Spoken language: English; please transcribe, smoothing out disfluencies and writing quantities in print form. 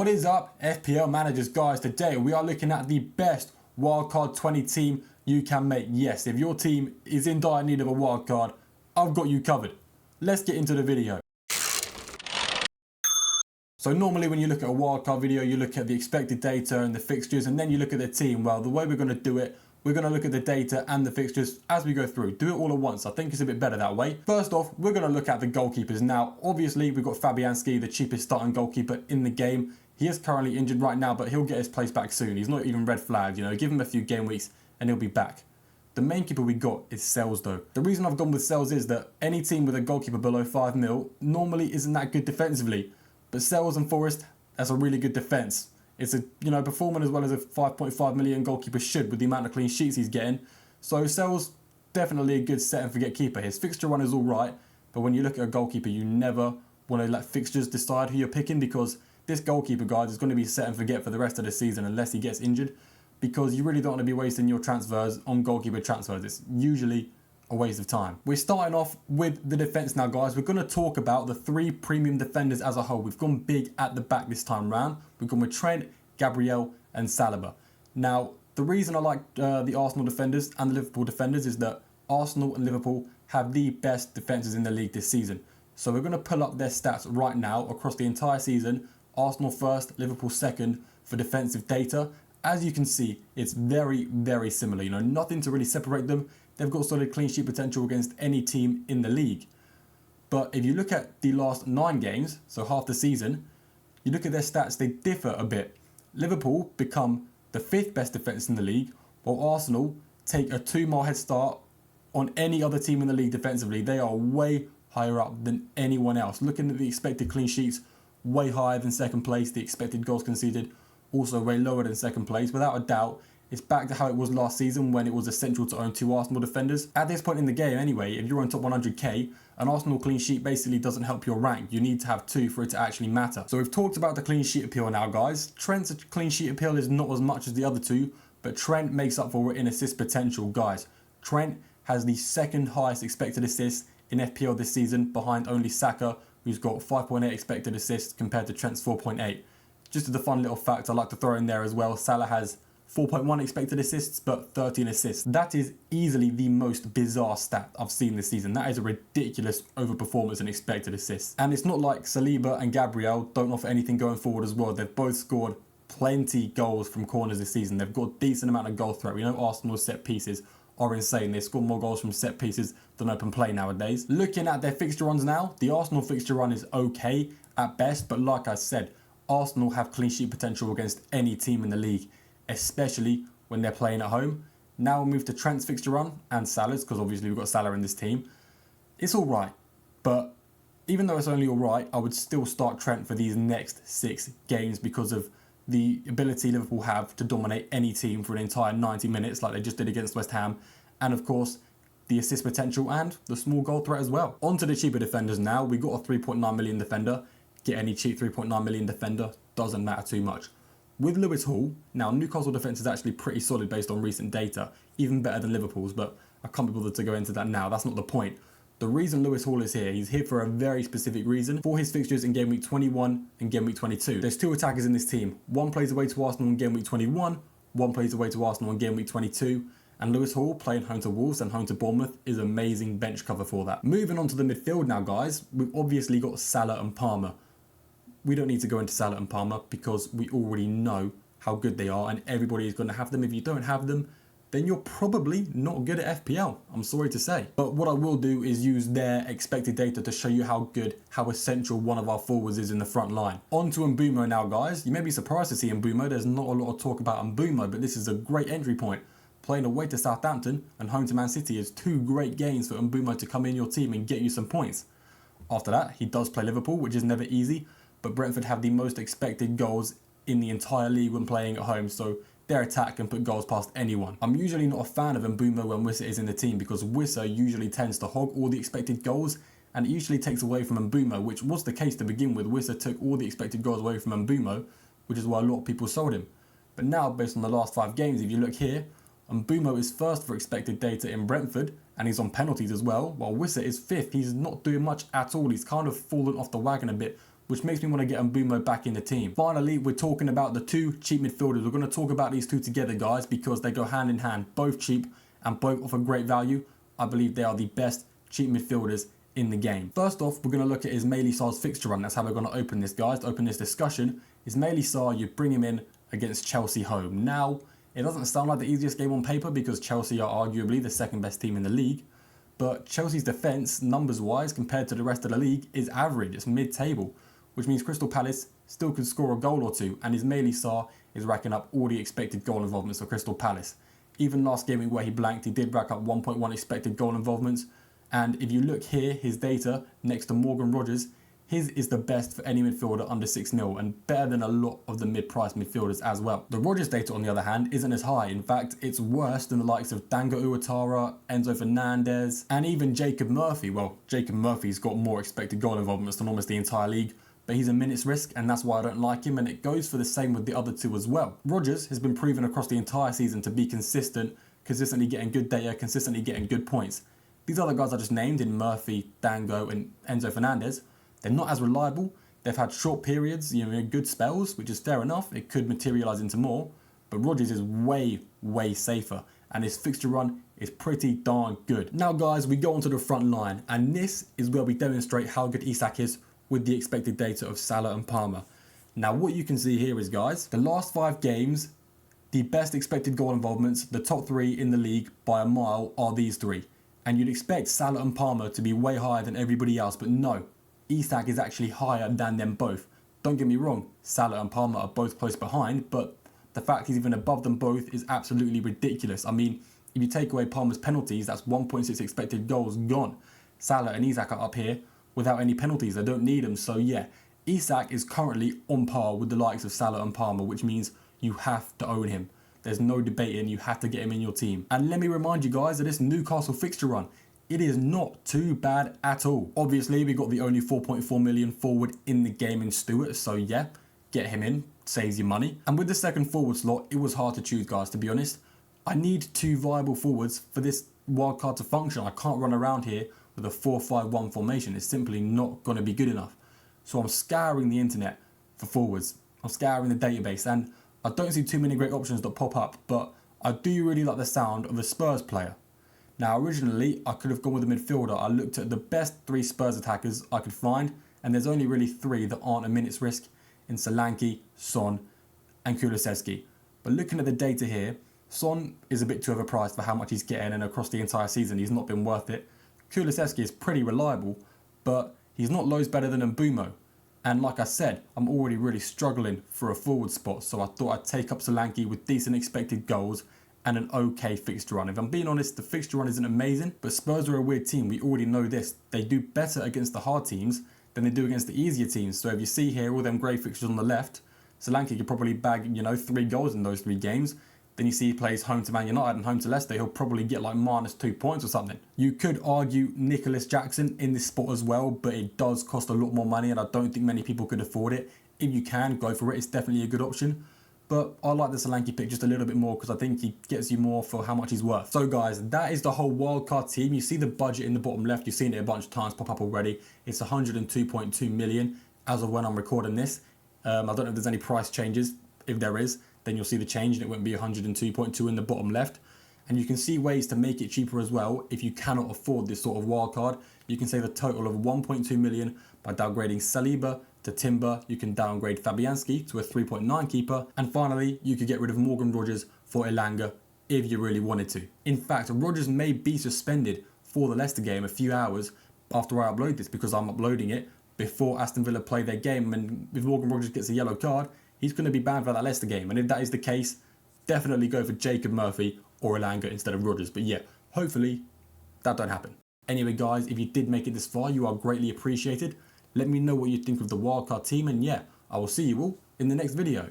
What is up, FPL managers guys? Today we are looking at the best wildcard 20 team you can make. Yes, if your team is in dire need of a wildcard, I've got you covered. Let's get into the video. So normally when you look at a wildcard video, you look at the expected data and the fixtures, and then you look at the team. Well, the way we're going to do it, we're going to look at the data and the fixtures as we go through. Do it all at once. I think it's a bit better that way. First off, we're going to look at the goalkeepers. Now, obviously, we've got Fabianski, the cheapest starting goalkeeper in the game. He is currently injured right now, but he'll get his place back soon. He's not even red flagged, you know. Give him a few game weeks and he'll be back. The main keeper we got is Sells though. The reason I've gone with Sells is that any team with a goalkeeper below 5 mil normally isn't that good defensively. But Sells and Forest, that's a really good defence. It's a, performing as well as a 5.5 million goalkeeper should with the amount of clean sheets he's getting. So Sells, definitely a good set and forget keeper. His fixture run is all right, but when you look at a goalkeeper, you never want to let fixtures decide who you're picking, because this goalkeeper, guys, is going to be set and forget for the rest of the season unless he gets injured, because you really don't want to be wasting your transfers on goalkeeper transfers. It's usually a waste of time. We're starting off with the defence now, guys. We're going to talk about the 3 premium defenders as a whole. We've gone big at the back this time round. We've gone with Trent, Gabriel and Saliba. Now, the reason I like the Arsenal defenders and the Liverpool defenders is that Arsenal and Liverpool have the best defences in the league this season. So we're going to pull up their stats right now across the entire season. Arsenal first, Liverpool second for defensive data. As you can see, it's very, very similar. Nothing to really separate them. They've got solid clean sheet potential against any team in the league. But if you look at the last 9 games, so half the season, you look at their stats, they differ a bit. Liverpool become the 5th best defence in the league, while Arsenal take a 2-mile head start on any other team in the league defensively. They are way higher up than anyone else. Looking at the expected clean sheets, way higher than second place. The expected goals conceded, also way lower than second place. Without a doubt, it's back to how it was last season when it was essential to own 2 Arsenal defenders. At this point in the game anyway, if you're on top 100k, an Arsenal clean sheet basically doesn't help your rank. You need to have 2 for it to actually matter. So we've talked about the clean sheet appeal now, guys. Trent's clean sheet appeal is not as much as the other 2, but Trent makes up for it in assist potential, guys. Trent has the 2nd highest expected assists in FPL this season, behind only Saka, who's got 5.8 expected assists compared to Trent's 4.8. Just as a fun little fact I like to throw in there as well, Salah has 4.1 expected assists, but 13 assists. That is easily the most bizarre stat I've seen this season. That is a ridiculous overperformance in expected assists. And it's not like Saliba and Gabriel don't offer anything going forward as well. They've both scored plenty goals from corners this season. They've got a decent amount of goal threat. We know Arsenal's set pieces are insane. They score more goals from set pieces than open play nowadays. Looking at their fixture runs now, the Arsenal fixture run is okay at best, but like I said, Arsenal have clean sheet potential against any team in the league, especially when they're playing at home. Now we'll move to Trent's fixture run and Salah's, because obviously we've got Salah in this team. It's all right, but even though it's only all right, I would still start Trent for these next 6 games because of the ability Liverpool have to dominate any team for an entire 90 minutes like they just did against West Ham, and of course the assist potential and the small goal threat as well. On to the cheaper defenders now. We got a 3.9 million defender. Get any cheap 3.9 million defender, doesn't matter too much. With Lewis Hall, now Newcastle defence is actually pretty solid based on recent data, even better than Liverpool's, but I can't be bothered to go into that now. That's not the point. The reason Lewis Hall is here, he's here for a very specific reason, for his fixtures in game week 21 and game week 22. There's 2 attackers in this team. One plays away to Arsenal in game week 21, one plays away to Arsenal in game week 22, and Lewis Hall playing home to Wolves and home to Bournemouth is amazing bench cover for that. Moving on to the midfield now, guys, we've obviously got Salah and Palmer. We don't need to go into Salah and Palmer because we already know how good they are and everybody is going to have them. If you don't have them, then you're probably not good at FPL, I'm sorry to say. But what I will do is use their expected data to show you how good, how essential one of our forwards is in the front line. On to Mbeumo now, guys. You may be surprised to see Mbeumo. There's not a lot of talk about Mbeumo, but this is a great entry point. Playing away to Southampton and home to Man City is 2 great games for Mbeumo to come in your team and get you some points. After that, he does play Liverpool, which is never easy, but Brentford have the most expected goals in the entire league when playing at home, so their attack can put goals past anyone. I'm usually not a fan of Mbeumo when Wissa is in the team because Wissa usually tends to hog all the expected goals, and it usually takes away from Mbeumo, which was the case to begin with. Wissa took all the expected goals away from Mbeumo, which is why a lot of people sold him. But now, based on the last 5 games, if you look here, Mbeumo is first for expected data in Brentford, and he's on penalties as well, while Wissa is 5th. He's not doing much at all. He's kind of fallen off the wagon a bit which makes me want to get Mbeumo back in the team. Finally, we're talking about the two cheap midfielders. We're going to talk about these two together, guys, because they go hand in hand, both cheap and both offer great value. I believe they are the best cheap midfielders in the game. First off, we're going to look at Ismaila Sarr's fixture run. That's how we're going to open this, guys. To open this discussion, Ismaila Sarr, you bring him in against Chelsea home. Now, it doesn't sound like the easiest game on paper because Chelsea are arguably the second best team in the league. But Chelsea's defence, numbers-wise, compared to the rest of the league, is average. It's mid-table, which means Crystal Palace still can score a goal or two. And Ismaila Sarr is racking up all the expected goal involvements for Crystal Palace. Even last game where he blanked, he did rack up 1.1 expected goal involvements. And if you look here, his data next to Morgan Rogers, his is the best for any midfielder under 6 mil and better than a lot of the mid-priced midfielders as well. The Rogers data, on the other hand, isn't as high. In fact, it's worse than the likes of Dango Ouattara, Enzo Fernandez, and even Jacob Murphy. Well, Jacob Murphy's got more expected goal involvements than almost the entire league, but he's a minutes risk, and that's why I don't like him, and it goes for the same with the other two as well. Rogers has been proven across the entire season to be consistently getting good data, consistently getting good points. These other guys I just named in Murphy, Dango, and Enzo Fernandez, they're not as reliable. They've had short periods, good spells, which is fair enough. It could materialise into more. But Rogers is way, way safer. And his fixture run is pretty darn good. Now, guys, we go onto the front line. And this is where we demonstrate how good Isak is with the expected data of Salah and Palmer. Now, what you can see here is, guys, the last 5 games, the best expected goal involvements, the top 3 in the league by a mile, are these 3. And you'd expect Salah and Palmer to be way higher than everybody else, but no. Isak is actually higher than them both. Don't get me wrong, Salah and Palmer are both close behind, but the fact he's even above them both is absolutely ridiculous. I mean, if you take away Palmer's penalties, that's 1.6 expected goals gone. Salah and Isak are up here without any penalties. They don't need them. So yeah, Isak is currently on par with the likes of Salah and Palmer, which means you have to own him. There's no debating, you have to get him in your team. And let me remind you guys of this Newcastle fixture run. It is not too bad at all. Obviously, we got the only 4.4 million forward in the game in Stewart, so yeah, get him in, saves you money. And with the second forward slot, it was hard to choose, guys, to be honest. I need 2 viable forwards for this wildcard to function. I can't run around here with a 4-5-1 formation. It's simply not going to be good enough. So I'm scouring the internet for forwards. I'm scouring the database, and I don't see too many great options that pop up, but I do really like the sound of a Spurs player. Now, originally, I could have gone with a midfielder. I looked at the best 3 Spurs attackers I could find, and there's only really 3 that aren't a minutes risk in Solanke, Son, and Kulusevski. But looking at the data here, Son is a bit too overpriced for how much he's getting, and across the entire season, he's not been worth it. Kulusevski is pretty reliable, but he's not loads better than Mbeumo. And like I said, I'm already really struggling for a forward spot, so I thought I'd take up Solanke with decent expected goals and an okay fixture run. If I'm being honest, the fixture run isn't amazing, but Spurs are a weird team. We already know this. They do better against the hard teams than they do against the easier teams. So if you see here all them grey fixtures on the left, Solanke could probably bag, 3 goals in those 3 games. Then you see he plays home to Man United and home to Leicester, he'll probably get like -2 points or something. You could argue Nicholas Jackson in this spot as well, but it does cost a lot more money and I don't think many people could afford it. If you can, go for it. It's definitely a good option. But I like the Solanke pick just a little bit more because I think he gets you more for how much he's worth. So guys, that is the whole wildcard team. You see the budget in the bottom left. You've seen it a bunch of times pop up already. It's 102.2 million as of when I'm recording this. I don't know if there's any price changes. If there is, then you'll see the change and it won't be 102.2 in the bottom left. And you can see ways to make it cheaper as well. If you cannot afford this sort of wildcard, you can save a total of 1.2 million by downgrading Saliba to Timber. You can downgrade Fabianski to a 3.9 keeper. And finally, you could get rid of Morgan Rogers for Elanga if you really wanted to. In fact, Rogers may be suspended for the Leicester game a few hours after I upload this because I'm uploading it before Aston Villa play their game. And if Morgan Rogers gets a yellow card, he's going to be banned for that Leicester game. And if that is the case, definitely go for Jacob Murphy or Elanga instead of Rogers. But yeah, hopefully that don't happen. Anyway, guys, if you did make it this far, you are greatly appreciated. Let me know what you think of the wildcard team, and yeah, I will see you all in the next video.